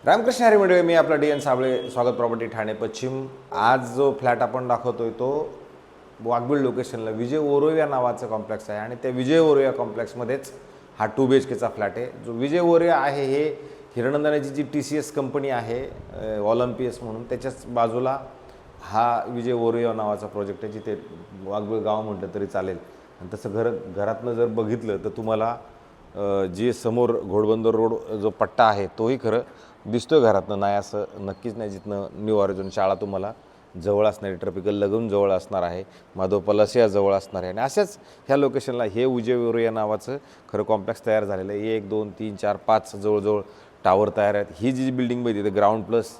रामकृष्ण हरी मंडळी, मी आपला D N Sable, स्वागत प्रॉपर्टी ठाणे पश्चिम। आज जो फ्लॅट आपण दाखवतोय तो वाघबीळ लोकेशनला विजय ओरोव या नावाचं कॉम्प्लेक्स आहे आणि त्या विजय ओरोव या कॉम्प्लेक्समध्येच हा 2 BHKचा फ्लॅट आहे। जो विजय ओरोव आहे हे हिरणनंदाण्याची जी TCS कंपनी आहे ऑलिम्पियस म्हणून, त्याच्याच बाजूला हा विजय ओरोव नावाचा प्रोजेक्ट आहे, जिथे वाघबीळ गाव म्हटलं तरी चालेल। आणि तसं घरातनं जर बघितलं तर तुम्हाला जे समोर घोडबंदर रोड जो पट्टा आहे तोही खरं दिसतोय घरातनं, नाही असं नक्कीच नाही। जिथनं न्यू ऑरिजिन शाळा तुम्हाला जवळ असणारी, ट्रॉपिकल लगून जवळ असणार आहे, माधव पलासिया जवळ असणार आहे। आणि अशाच ह्या लोकेशनला हे विजय ओरोव या नावाचं खरं कॉम्प्लेक्स तयार झालेलं आहे। 1 2 3 4 5 जवळजवळ टावर तयार आहेत। ही जी बिल्डिंग बघितली ते ग्राउंड प्लस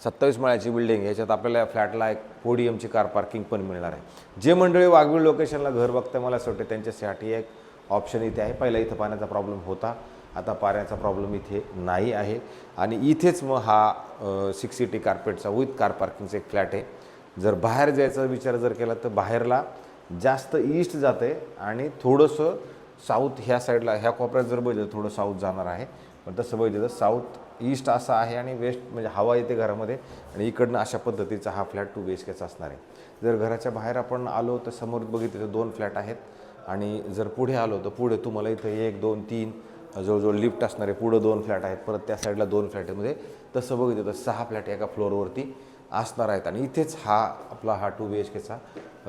27 माळ्याची बिल्डिंग, ह्याच्यात आपल्याला फ्लॅटला एक पोडियमची कार पार्किंग पण मिळणार आहे। जे मंडळी वाघबीळ लोकेशनला घर बघते, मला असं वाटतं त्यांच्यासाठी एक ऑप्शन इथे आहे। पहिला इथं पाण्याचा प्रॉब्लेम होता, आता पाण्याचा प्रॉब्लेम इथे नाही आहे। आणि इथेच मग हा 680 कार्पेटचा विथ कार पार्किंगचा एक फ्लॅट आहे। जर बाहेर जायचा विचार जर केला तर बाहेरला जास्त ईस्ट जाते आणि थोडंसं साऊथ ह्या साईडला, ह्या कोपऱ्यात जर बघितलं थोडं साऊथ जाणार आहे, पण तसं बघितलं तर साऊथ ईस्ट असा आहे आणि वेस्ट म्हणजे हवा येते घरामध्ये। आणि इकडनं अशा पद्धतीचा हा फ्लॅट 2 BHKचा असणार आहे। जर घराच्या बाहेर आपण आलो तर समोर बघितलं तर 2 फ्लॅट आहेत आणि जर पुढे आलो तर पुढे तुम्हाला इथं 1 2 3 जवळजवळ लिफ्ट असणारे पुढं 2 फ्लॅट आहेत, परत त्या साईडला 2 फ्लॅट आहे। तसं बघितलं तर 6 फ्लॅट एका फ्लोअरवरती असणार आहेत। आणि इथेच हा आपला 2 BHKचा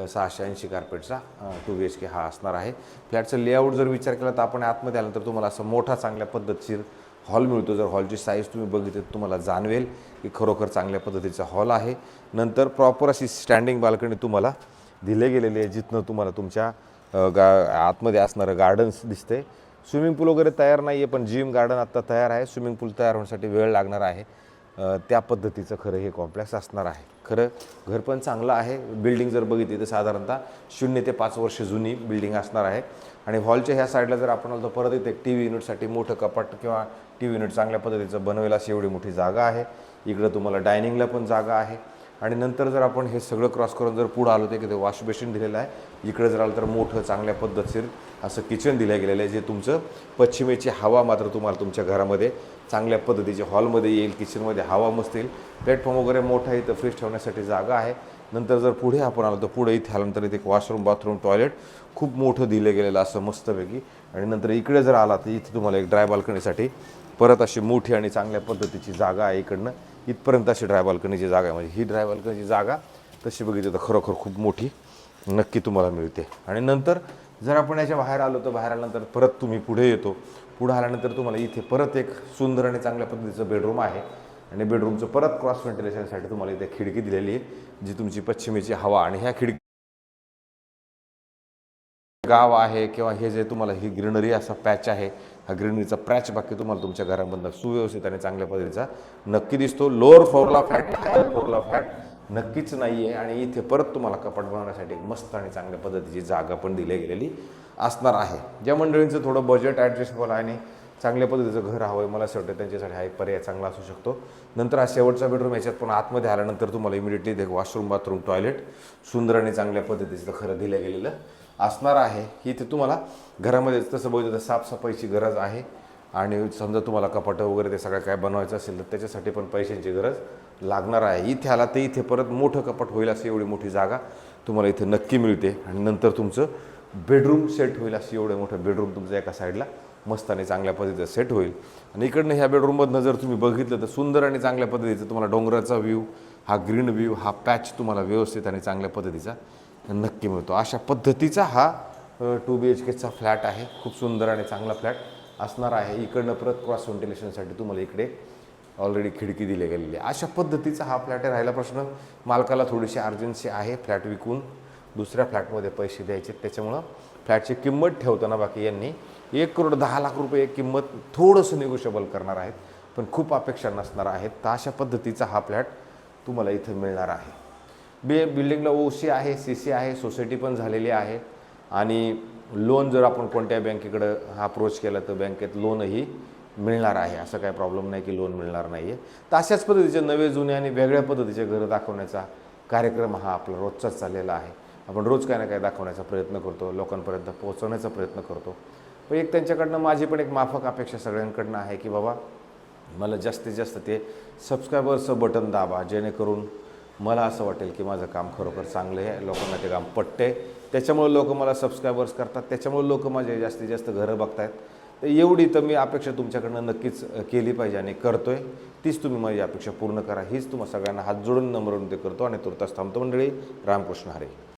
680 कार्पेटचा 2 BHK हा असणार आहे। फ्लॅटचं लेआउट जर विचार केला तर आपण आतमध्ये आल्यानंतर तुम्हाला असं मोठा चांगल्या पद्धतशीर हॉल मिळतो। जर हॉलची साईज तुम्ही बघितली तर तुम्हाला जाणवेल की खरोखर चांगल्या पद्धतीचा हॉल आहे। नंतर प्रॉपर अशी स्टँडिंग बाल्कनी तुम्हाला दिले गेलेली आहे, जिथनं तुम्हाला तुमच्या आतमध्ये असणारं गार्डन्स दिसते। स्विमिंग पूल वगैरे तयार नाही आहे, पण जिम गार्डन आत्ता तयार आहे। स्विमिंग पूल तयार होण्यासाठी वेळ लागणार आहे, त्या पद्धतीचं खरं हे कॉम्प्लेक्स असणार आहे। खरं घर पण चांगलं आहे। बिल्डिंग जर बघितली तर साधारणतः 0 ते 5 वर्ष जुनी बिल्डिंग असणार आहे। आणि हॉलच्या ह्या साईडला जर आपण आलो तर परत इथे TV युनिटसाठी मोठं कपाट किंवा TV युनिट चांगल्या पद्धतीचं बनवेल अशी एवढी मोठी जागा आहे। इकडं तुम्हाला डायनिंगला पण जागा आहे। आणि नंतर जर आपण हे सगळं क्रॉस करून जर पुढं आलो तर इथे वॉश बेसिन दिलेलं आहे। इकडे जर आलं तर मोठं चांगल्या पद्धतशीर असं किचन दिलं गेलेलं आहे, जे तुमचं पश्चिमेची हवा मात्र तुम्हाला तुमच्या घरामध्ये चांगल्या पद्धतीच्या हॉलमध्ये येईल। किचनमध्ये हवा मस्त येईल। प्लॅटफॉर्म वगैरे मोठा आहे, इथं फ्रीज ठेवण्यासाठी जागा आहे। नंतर जर पुढे आपण आलो तर पुढे इथे आल्यानंतर इथे एक वॉशरूम, बाथरूम, टॉयलेट खूप मोठं दिलं गेलेलं असं मस्तपैकी। आणि नंतर इकडे जर आला तर इथे तुम्हाला एक ड्राय बाल्कनीसाठी परत अशी मोठी आणि चांगल्या पद्धतीची जागा आहे। इकडनं इथपर्यंत अशी ड्राय बाल्कनीची जागा आहे, म्हणजे ही ड्राय बाल्कनीची जागा तशी बघितली तर खरोखर खूप मोठी नक्की तुम्हाला मिळते। आणि नंतर जर आपण याच्या बाहेर आलो तर बाहेर आल्यानंतर परत तुम्ही पुढे येतो, पुढे आल्यानंतर तुम्हाला इथे परत एक सुंदर आणि चांगल्या पद्धतीचं बेडरूम आहे। आणि बेडरूमचं परत क्रॉस व्हेंटिलेशनसाठी तुम्हाला इथे खिडकी दिलेली आहे, जी तुमची पश्चिमेची हवा आणि ह्या खिडकी गाव आहे किंवा हे जे तुम्हाला ही ग्रीनरी असा पॅच आहे, हा ग्रीनरीचा पॅच बाकी तुम्हाला तुमच्या घरामधनं सुव्यवस्थित आणि चांगल्या पद्धतीचा नक्की दिसतो। लोअर फ्लोअरला फ्लॅट, हायर फ्लोअरला फ्लॅट नक्कीच नाही आहे। आणि इथे परत तुम्हाला कपाट बनवण्यासाठी एक मस्त आणि चांगल्या पद्धतीची जागा पण दिली गेलेली असणार आहे। ज्या मंडळींचं थोडं बजेट ॲडजस्टेबल आहे आणि चांगल्या पद्धतीचं घर हवं आहे, मला असं वाटतं त्यांच्यासाठी हा एक पर्याय चांगला असू शकतो। नंतर हा शेवटचा बेडरूम, याच्यात पण आतमध्ये आल्यानंतर तुम्हाला इमिडिएटली एक वॉशरूम, बाथरूम, टॉयलेट सुंदर आणि चांगल्या पद्धतीचं खरं दिलं गेलेलं असणार आहे। इथे तुम्हाला घरामध्ये तसं बघितलं तर साफसफाईची गरज आहे। आणि समजा तुम्हाला कपाटं वगैरे ते सगळं काय बनवायचं असेल तर त्याच्यासाठी पण पैशांची गरज लागणार आहे। इथे आला तर इथे परत मोठं कपाट होईल अशी एवढी मोठी जागा तुम्हाला इथे नक्की मिळते। आणि नंतर तुमचं बेडरूम सेट होईल अशी एवढं मोठं बेडरूम तुमचं एका साईडला मस्त आणि चांगल्या पद्धतीचं सेट होईल। आणि इकडनं ह्या बेडरूममधनं जर तुम्ही बघितलं तर सुंदर आणि चांगल्या पद्धतीचं तुम्हाला डोंगराचा व्ह्यू, हा ग्रीन व्ह्यू, हा पॅच तुम्हाला व्यवस्थित आणि चांगल्या पद्धतीचा नक्की मिळतो। अशा पद्धतीचा हा 2 BHKचा फ्लॅट आहे। खूप सुंदर आणि चांगला फ्लॅट असणार आहे। इकडनं परत क्रॉस व्हेंटिलेशनसाठी तुम्हाला इकडे ऑलरेडी खिडकी दिली गेलेली आहे। अशा पद्धतीचा हा फ्लॅट आहे। राहिला प्रश्न, मालकाला थोडीशी अर्जन्सी आहे फ्लॅट विकून दुसऱ्या फ्लॅटमध्ये पैसे द्यायचे, त्याच्यामुळं फ्लॅटची किंमत ठेवताना बाकी यांनी 1,10,00,000 रुपये किंमत थोडंसं निगोशिएबल करणार आहेत, पण खूप अपेक्षा नसणार आहेत। तर अशा पद्धतीचा हा फ्लॅट तुम्हाला इथं मिळणार आहे। बिल्डिंगला OC आहे, CC आहे, सोसायटी पण झालेली आहे। आणि लोन जर आपण कोणत्या बँकेकडं अप्रोच केला तर बँकेत लोनही मिळणार आहे, असं काही प्रॉब्लेम नाही की लोन मिळणार नाही आहे। तर अशाच पद्धतीचे नवे जुने आणि वेगळ्या पद्धतीचे घरं दाखवण्याचा कार्यक्रम हा आपला रोजचाच चाललेला आहे। आपण रोज काय ना काय दाखवण्याचा प्रयत्न करतो, लोकांपर्यंत पोहोचवण्याचा प्रयत्न करतो। पण एक त्यांच्याकडनं माझी पण एक माफक अपेक्षा सगळ्यांकडनं आहे की बाबा मला जास्तीत जास्त ते सबस्क्रायबरचं बटन दाबा, जेणेकरून मला असं वाटेल की माझं काम खरोखर चांगलं आहे, लोकांना ते काम पटते, त्याच्यामुळे लोक मला सबस्क्रायबर्स करतात, त्याच्यामुळे लोक माझे जास्तीत जास्त घरं बघतायत. तर एवढी तर मी अपेक्षा तुमच्याकडनं नक्कीच केली पाहिजे आणि करतोय. तीच तुम्ही माझी अपेक्षा पूर्ण करा, हीच तुम्हाला सगळ्यांना हात जोडून नम्र विनंती करतो आणि तुर्तास थांबतो. मंडळी, रामकृष्ण हरी.